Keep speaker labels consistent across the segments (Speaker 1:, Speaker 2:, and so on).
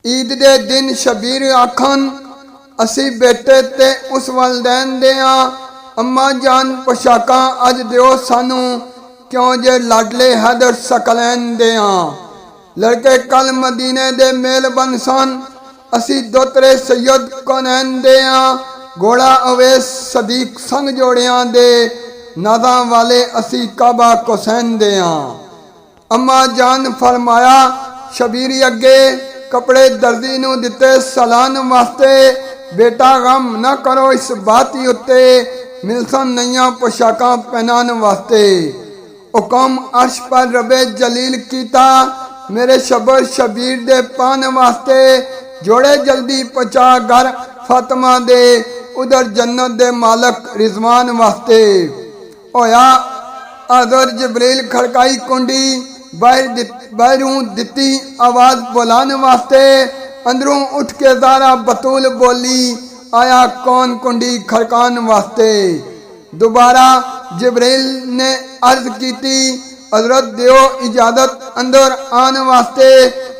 Speaker 1: ईद दे दिन शबीर आखन असी बेटे ते उस वल देंदे आ, अम्मा जान पोशाकां अज दिओ सानू, क्यों जे लाडले हैदर सकलैन दे आ। लड़के कल मदीने दे मेल बन सन, असी दोतरे सैयद कोनैन दे आ। घोड़ा अवैस सदीक संग जोड़ियां दे, नादा वाले असी काबा हुसैन दे आ। अम्मा जान फरमाया शबीर अगे कपड़े दर्जी नूं दिते सलान वास्ते, बेटा गम न करो इस बात उत्ते, मिलसन नईयां पोशाकां पहनान वास्ते। हुकम अर्श पर रबे जलील कीता, मेरे शबर शबीर दे पान वास्ते, जोड़े जल्दी पहुंचा घर फातिमा दे, उधर जन्नत दे मालक रिजवान वास्ते। होया आदर जबरील खड़काई कुंडी, बाहरों दिती आवाज बुलाने वास्ते, अंदरों उठ के ज़ारा बतूल बोली, आया कौन कुंडी खड़कान वास्ते। दोबारा जबरील ने अर्ज की, हजरत दियो इजाजत अंदर आन वास्ते,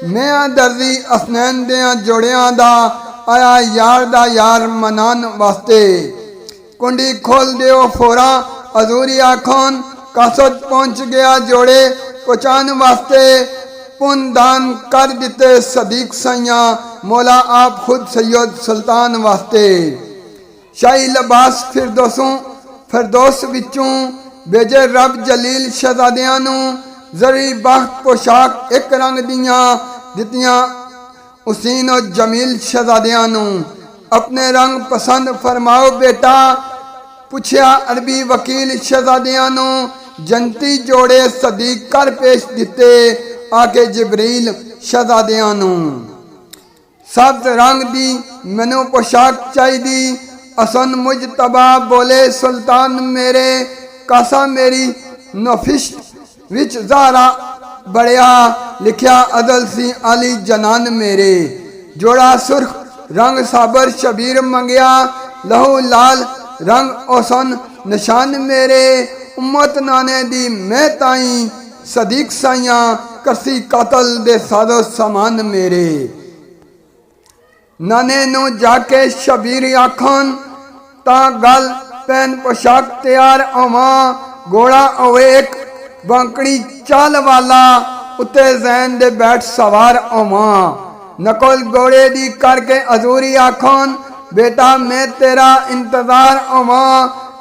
Speaker 1: मैं दर्जी असनैन दियां जोड़ियां दा आया यार दा यार मनान वास्ते। कुंडी खोल दियो फोरा हजूरी आखन, कासद पहुंच गया जोड़े पहुंचान वास्ते, पुन दान कर दिते सदीक साइयां, मौला आप खुद सैयद सुल्तान वास्ते। शाही लिबास फिरदौस विचों भेजे रब जलील शहजादियां नूं, जरी बख्त पोशाक एक रंग दियां दितियां हुसैन और जमील शहजादियां नूं। अपने रंग पसंद फरमाओ बेटा, पुछया अरबी वकील शहजादियां नूं, जनती जोड़े सदीक कर पेश दिते आके जबरील शहजादियां नूं। सब्ज रंग दी मैनू पोशाक चाहिदी, असन मुजतबा बोले सुल्तान मेरे, कासा मेरी नफिश विच ज़ारा बड़िया, लिखया अदल सी आली जनान मेरे। जोड़ा सुर्ख रंग साबर शबीर मंगया, लहू लाल रंग ओसन निशान मेरे, उम्मत नाने दी मैं ताई, सदीक साइयां करसी कातल दे सादो समान मेरे। नाने नू जाके शबीर आखन, ता गल पैन पोशाक तैयार आवा, घोड़ा अवेक बांकड़ी चाल वाला, उत्ते जैन दे बैठ सवार आवा। नकल घोड़े दी करके हजूरी आखन, बेटा मैं तेरा इंतजार आवा,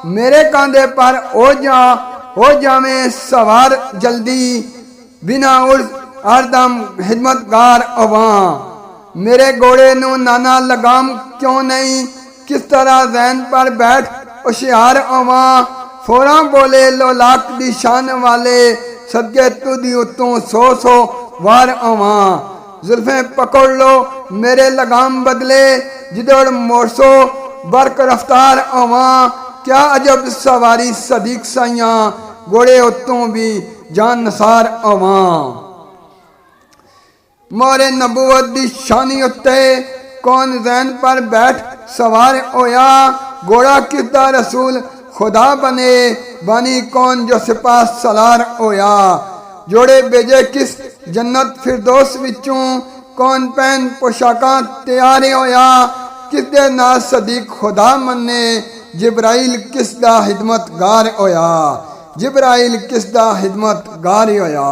Speaker 1: मेरे कांधे पर हो जावे सवार जल्दी, बिना उर्ज हरदम खिदमतगार आवा। मेरे घोड़े नू नाना लगाम क्यों नहीं, किस तरह जैन पर बैठ होशियार आवा। फोरा बोले लोलाक दी शान वाले, सदके तुदी उत्तों 100 वार आवा। जुल्फे पकड़ लो मेरे लगाम बदले, जिदड़ मोरसो बरक रफ्तार आवा। क्या अजब सवारी सदीक साइयां, घोड़े उत्तों भी जान नसार आवा। मोरे नबूवत दी शानी उत्ते कौन जैन पर बैठ सवार होया, घोड़ा किसदा रसूल खुदा बने, बानी कौन जो सिपा सलार होया। जोड़े बेजे किस जन्नत फिरदौस विचों, कौन पहन पोशाकां तैयार होया, किसदे नाल सदीक खुदा मन्ने, जिब्राइल किसदा हिदमतगार होया, जिब्राइल किसदा हिदमतगार होया।